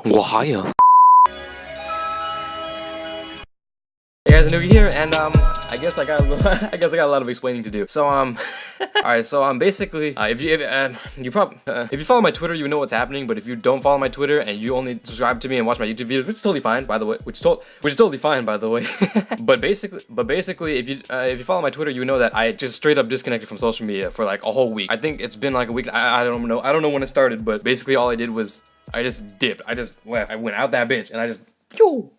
Wahaya. Hey guys, Anuki here, and I guess I got a lot of explaining to do. So alright, so basically, if you follow my Twitter, you know what's happening. But if you don't follow my Twitter and you only subscribe to me and watch my YouTube videos, which is totally fine, by the way, which is totally fine, by the way. but basically, if you follow my Twitter, you know that I just straight up disconnected from social media for like a whole week. I think it's been like a week. I don't know when it started, but basically all I did was I just dipped. I just left. I went out that bitch and I just pew.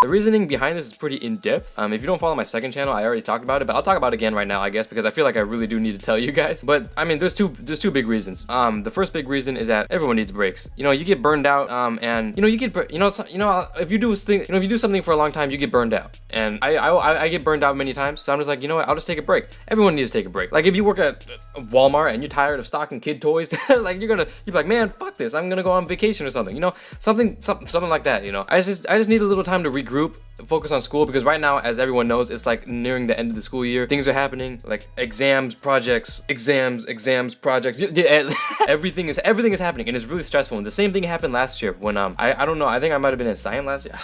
The reasoning behind this is pretty in-depth. If you don't follow my second channel, I already talked about it, but I'll talk about it again right now, I guess, because I feel like I really do need to tell you guys. But I mean, there's two big reasons. The first big reason is that everyone needs breaks. You know, you get burned out, and if you do something for a long time, you get burned out. And I get burned out many times, so I'm just like, you know what? I'll just take a break. Everyone needs to take a break. Like if you work at Walmart and you're tired of stocking kid toys, like you're be like, man, fuck this. I'm gonna go on vacation or something. You know, something like that. You know, I just need a little time to regroup. Focus on school, because right now, as everyone knows, it's like nearing the end of the school year. Things are happening, like exams, projects. everything is happening, and it's really stressful. And the same thing happened last year when I don't know, I think I might have been in science last year.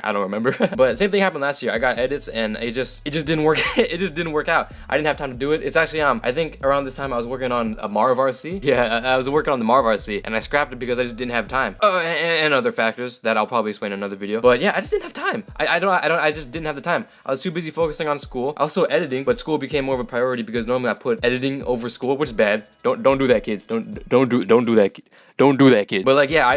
I don't remember. But same thing happened last year. I got edits and it just didn't work. It just didn't work out. I didn't have time to do it. It's actually I think around this time I was working on a Marv RC. Yeah, I was working on the Marv RC and I scrapped it because I just didn't have time. And other factors that I'll probably explain in another video. But yeah, I just didn't have time. I just didn't have the time. I was too busy focusing on school. Also editing, but school became more of a priority because normally I put editing over school, which is bad. Don't do that, kids. Don't do that, kid. But like, yeah,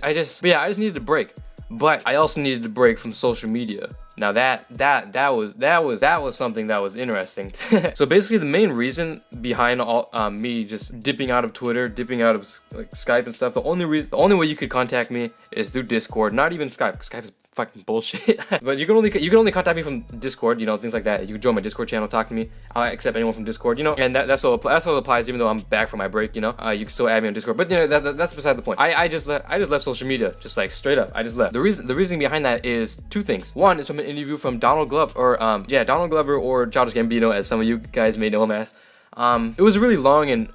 I just needed a break. But I also needed a break from social media. Now that was something that was interesting. So basically, the main reason behind all me just dipping out of Twitter, dipping out of like Skype and stuff, the only way you could contact me is through Discord. Not even Skype. Skype is fucking bullshit. But you can only contact me from Discord. You know, things like that. You can join my Discord channel, talk to me. I'll accept anyone from Discord. You know, and that still applies even though I'm back from my break. You know, you can still add me on Discord. But you know, that's beside the point. I just left social media, just like straight up. I just left. The reason behind that is two things. One is from an interview from Donald Glover, Donald Glover or Childish Gambino, as some of you guys may know him as. It was a really long and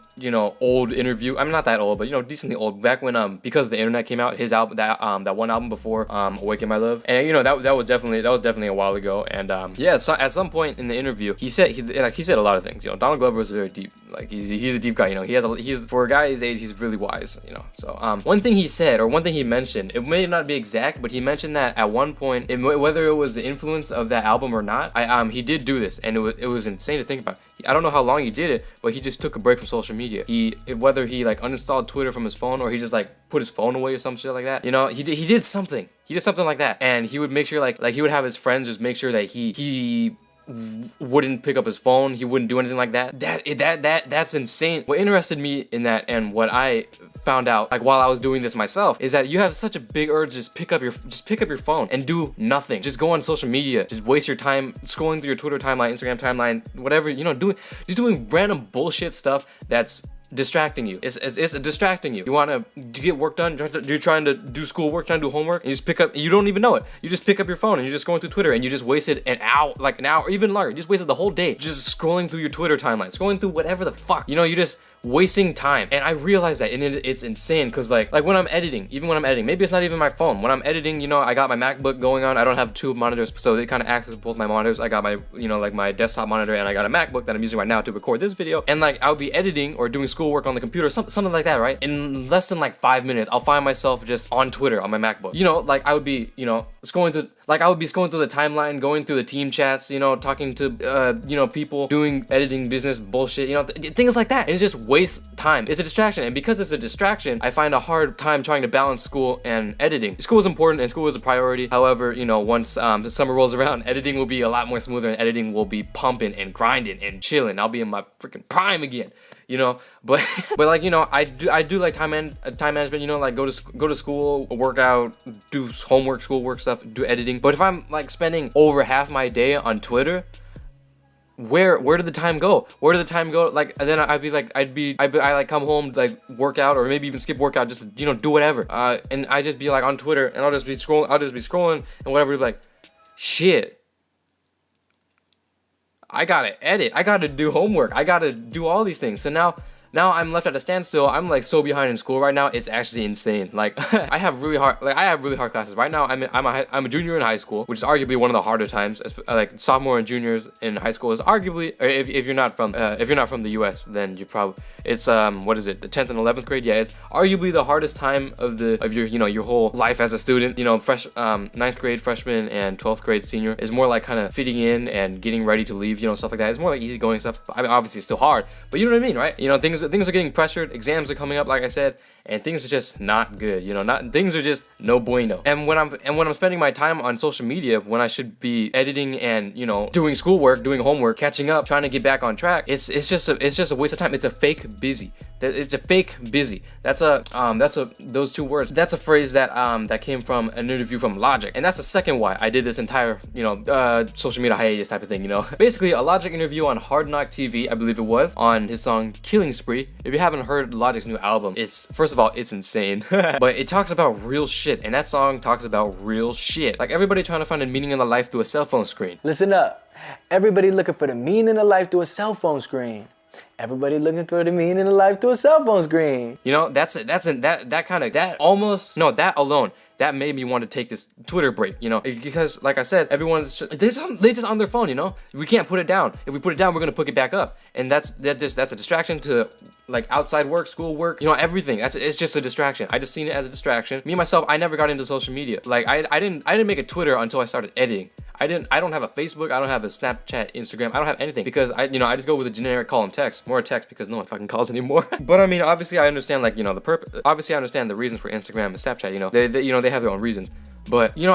old interview. I'm not that old, but decently old. Back when because the internet came out, his album, that one album before Awaken My Love, and that was definitely a while ago. And yeah, so at some point in the interview, he said a lot of things. Donald Glover is very deep. Like he's a deep guy. He's for a guy his age, he's really wise. So one thing he said, or one thing he mentioned, it may not be exact, but he mentioned that at one point, whether it was the influence of that album or not, he did do this, and it was insane to think about. I don't know how long he did it, but he just took a break from social media. Whether he like uninstalled Twitter from his phone or he just like put his phone away or some shit like that. He did something. He did something like that, and he would make sure like he would have his friends just make sure that he wouldn't pick up his phone. He wouldn't do anything like that. That's insane. What interested me in that, and what I found out like while I was doing this myself, is that you have such a big urge to just pick up your phone and do nothing. Just go on social media. Just waste your time scrolling through your Twitter timeline, Instagram timeline, whatever. Doing random bullshit stuff that's distracting you. It's distracting you. You want to get work done. You're trying to do schoolwork, trying to do homework, and you just pick up. You don't even know it. You just pick up your phone and you're just going through Twitter, and you just wasted an hour, or even longer. You just wasted the whole day just scrolling through your Twitter timeline, scrolling through whatever the fuck. You're just wasting time. And I realize that, and it's insane, because like when I'm editing, maybe it's not even my phone. When I'm editing, I got my MacBook going on. I don't have two monitors, so it kind of acts as both my monitors. I got my, like my desktop monitor, and I got a MacBook that I'm using right now to record this video. And like I'll be editing or doing schoolwork on the computer, something like that, right? In less than like 5 minutes, I'll find myself just on Twitter on my MacBook. like I would be, scrolling through, the timeline, going through the team chats, talking to, people, doing editing business bullshit, things like that. And it just wastes time. It's a distraction. And because it's a distraction, I find a hard time trying to balance school and editing. School is important and school is a priority. However, once the summer rolls around, editing will be a lot more smoother, and editing will be pumping and grinding and chilling. I'll be in my freaking prime again. But like I do like time management. Like go to school, work out, do homework, schoolwork stuff, do editing. But if I'm like spending over half my day on Twitter, where did the time go? Like, and then I like come home, like work out, or maybe even skip workout, just to, do whatever. And I just be like on Twitter, and I'll just be scrolling and whatever. Like, shit. I gotta edit. I gotta do homework. I gotta do all these things. So now now I'm left at a standstill. I'm like so behind in school right now. It's actually insane. Like I have really hard classes right now. I'm a junior in high school, which is arguably one of the harder times. Like sophomore and juniors in high school is arguably, or if you're not from the U.S., then you probably, it's what is it, the 10th and 11th grade? Yeah, it's arguably the hardest time of your your whole life as a student. You know, 9th grade freshman and 12th grade senior is more like kind of fitting in and getting ready to leave, you know, stuff like that. It's more like easygoing stuff. I mean, obviously it's still hard, but you know what I mean, right? You know, things are getting pressured. Exams are coming up, like I said, and things are just not good. You know, things are just no bueno. And when I'm spending my time on social media when I should be editing and, you know, doing schoolwork, doing homework, catching up, trying to get back on track, it's just a waste of time. It's a fake busy. It's a fake busy. That's those two words. That's a phrase that came from an interview from Logic, and that's the second why I did this entire, you know, social media hiatus type of thing. You know, basically a Logic interview on Hard Knock TV, I believe it was, on his song Killing Spree. If you haven't heard Logic's new album, first of all, it's insane, but it talks about real shit, and that song talks about real shit. Like everybody trying to find a meaning in their life through a cell phone screen. Listen up, everybody looking for the meaning of life through a cell phone screen. Everybody looking for the meaning of life through a cell phone screen. You know, that alone, that made me want to take this Twitter break, you know, because like I said, they just on their phone, you know. We can't put it down. If we put it down, we're gonna pick it back up, and that's a distraction to like outside work, school work, you know, everything. It's just a distraction. I just seen it as a distraction. Me myself, I never got into social media. Like I didn't make a Twitter until I started editing. I don't have a Facebook, I don't have a Snapchat, Instagram, I don't have anything because I just go with a generic call and text, more text because no one fucking calls anymore. But I mean, obviously I understand, like, you know, obviously I understand the reasons for Instagram and Snapchat, you know, they have their own reasons. But you know,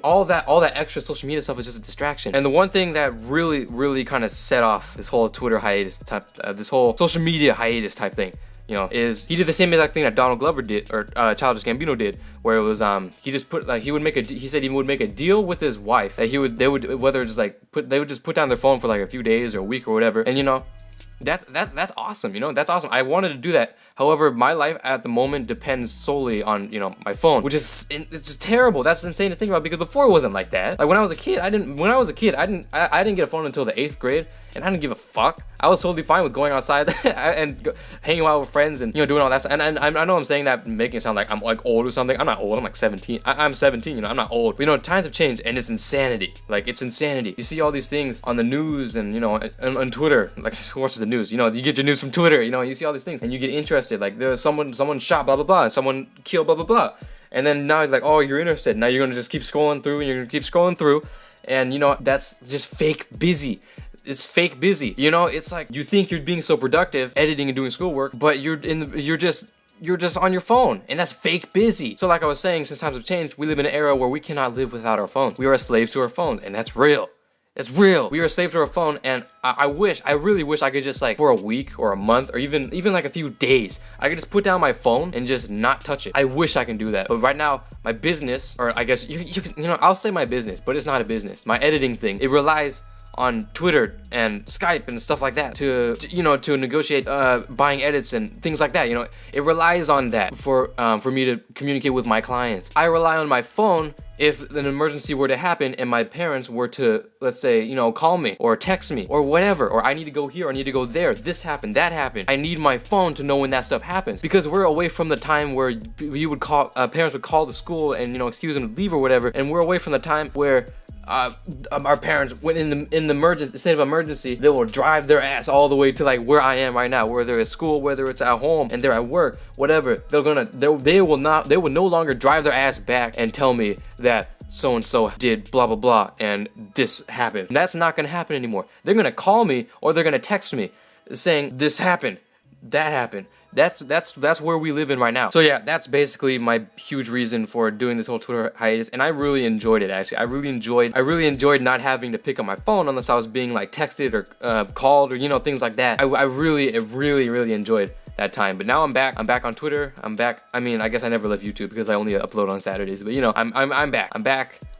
all that extra social media stuff is just a distraction. And the one thing that really kind of set off this whole Twitter hiatus type, this whole social media hiatus type thing, you know, is he did the same exact thing that Donald Glover did, or Childish Gambino did, where it was he just put like he said he would make a deal with his wife that they would just put down their phone for like a few days or a week or whatever, and you know, that's awesome. You know, that's awesome. I wanted to do that. However, my life at the moment depends solely on, you know, my phone, which is, it's just terrible. That's insane to think about, because before it wasn't like that. Like when I was a kid, I didn't get a phone until the 8th grade, and I didn't give a fuck. I was totally fine with going outside and hanging out with friends and, you know, doing all that stuff. And I know I'm saying that, making it sound like I'm like old or something. I'm not old. I'm like 17. I'm 17. You know, I'm not old. But, you know, times have changed, and it's insanity. Like, it's insanity. You see all these things on the news and, you know, on Twitter. Like, who watches the news? You know, you get your news from Twitter. You know, you see all these things and you get interested. Like, there's someone shot, blah blah blah, and someone killed, blah blah blah. And then now it's like, oh, you're interested. Now you're gonna just keep scrolling through, and you're gonna keep scrolling through, and you know, that's just fake busy. It's fake busy. You know, it's like you think you're being so productive editing and doing schoolwork, but you're just on your phone, and that's fake busy. So like I was saying, since times have changed, we live in an era where we cannot live without our phones. We are a slave to our phone, and that's real. It's real. We are a slave to our phone, and I really wish I could just, like, for a week or a month or even like a few days, I could just put down my phone and just not touch it. I wish I can do that. But right now, my business, or I guess you know, I'll say my business, but it's not a business. My editing thing, it relies on Twitter and Skype and stuff like that to negotiate buying edits and things like that. You know, it relies on that for me to communicate with my clients. I rely on my phone if an emergency were to happen and my parents were to, let's say, you know, call me or text me or whatever, or I need to go here, or I need to go there, this happened, that happened. I need my phone to know when that stuff happens, because we're away from the time where you would call, parents would call the school and, you know, excuse them to leave or whatever, and we're away from the time where our parents, when in the state of emergency, they will drive their ass all the way to like where I am right now, whether it's school, whether it's at home, and they're at work, whatever. They will no longer drive their ass back and tell me that so and so did blah blah blah and this happened. That's not gonna happen anymore. They're gonna call me or they're gonna text me saying this happened, that happened. That's where we live in right now. So yeah, that's basically my huge reason for doing this whole Twitter hiatus, and I really enjoyed it. Actually, I really enjoyed not having to pick up my phone unless I was being like texted or called or, you know, things like that. I really enjoyed that time. But now I'm back on Twitter. I'm back. I mean, I guess I never left YouTube because I only upload on Saturdays, but you know, I'm back.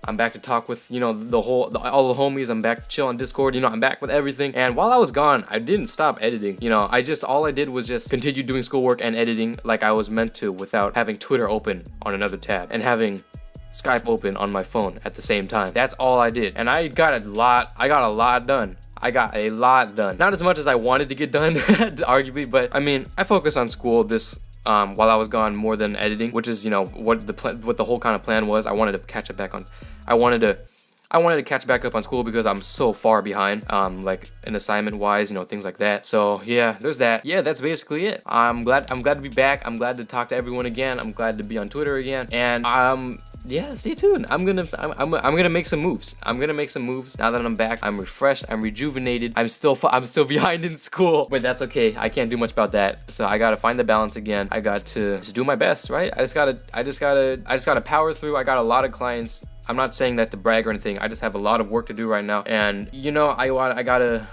I'm back to talk with, you know, all the homies. I'm back to chill on Discord. You know, I'm back with everything. And while I was gone, I didn't stop editing. You know, all I did was just continue doing schoolwork and editing like I was meant to, without having Twitter open on another tab and having Skype open on my phone at the same time. That's all I did, and I got a lot done. I got a lot done. Not as much as I wanted to get done, arguably, but I mean, I focused on school this while I was gone more than editing, which is, you know, what the whole kind of plan was. I wanted to catch up back on, I wanted to catch back up on school because I'm so far behind, like an assignment wise, you know, things like that. So yeah, there's that. Yeah, that's basically it. I'm glad to be back. I'm glad to talk to everyone again. I'm glad to be on Twitter again. And yeah, stay tuned. I'm gonna make some moves. I'm gonna make some moves now that I'm back. I'm refreshed. I'm rejuvenated. I'm still behind in school, but that's okay. I can't do much about that. So I gotta find the balance again. I got to just do my best, right? I just gotta power through. I got a lot of clients. I'm not saying that to brag or anything. I just have a lot of work to do right now, and you know, I gotta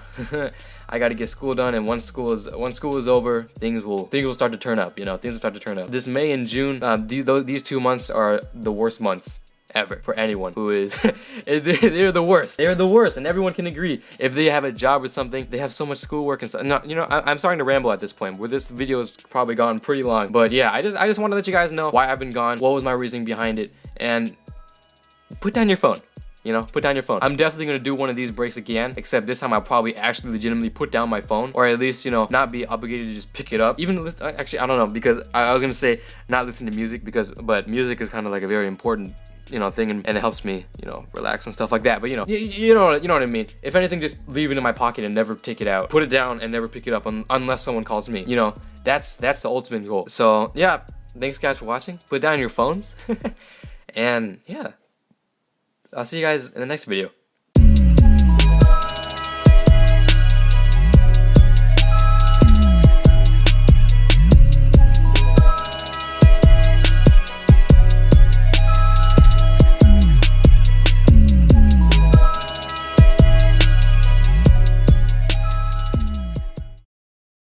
I gotta get school done. And once school is over, things will start to turn up. You know, things will start to turn up. This May and June, these 2 months are the worst months ever for anyone who is they're the worst. They're the worst, and everyone can agree. If they have a job or something, they have so much schoolwork and stuff. No, you know, I'm starting to ramble at this point, where this video has probably gone pretty long. But yeah, I just want to let you guys know why I've been gone, what was my reasoning behind it, and put down your phone. You know, put down your phone. I'm definitely gonna do one of these breaks again, except this time I'll probably actually legitimately put down my phone, or at least, you know, not be obligated to just pick it up. Even actually, I don't know, because I was gonna say not listen to music, but music is kind of like a very important, you know, thing, and it helps me, you know, relax and stuff like that. But you know, you know what I mean. If anything, just leave it in my pocket and never take it out. Put it down and never pick it up unless someone calls me. You know, that's the ultimate goal. So yeah, thanks guys for watching. Put down your phones, and yeah. I'll see you guys in the next video.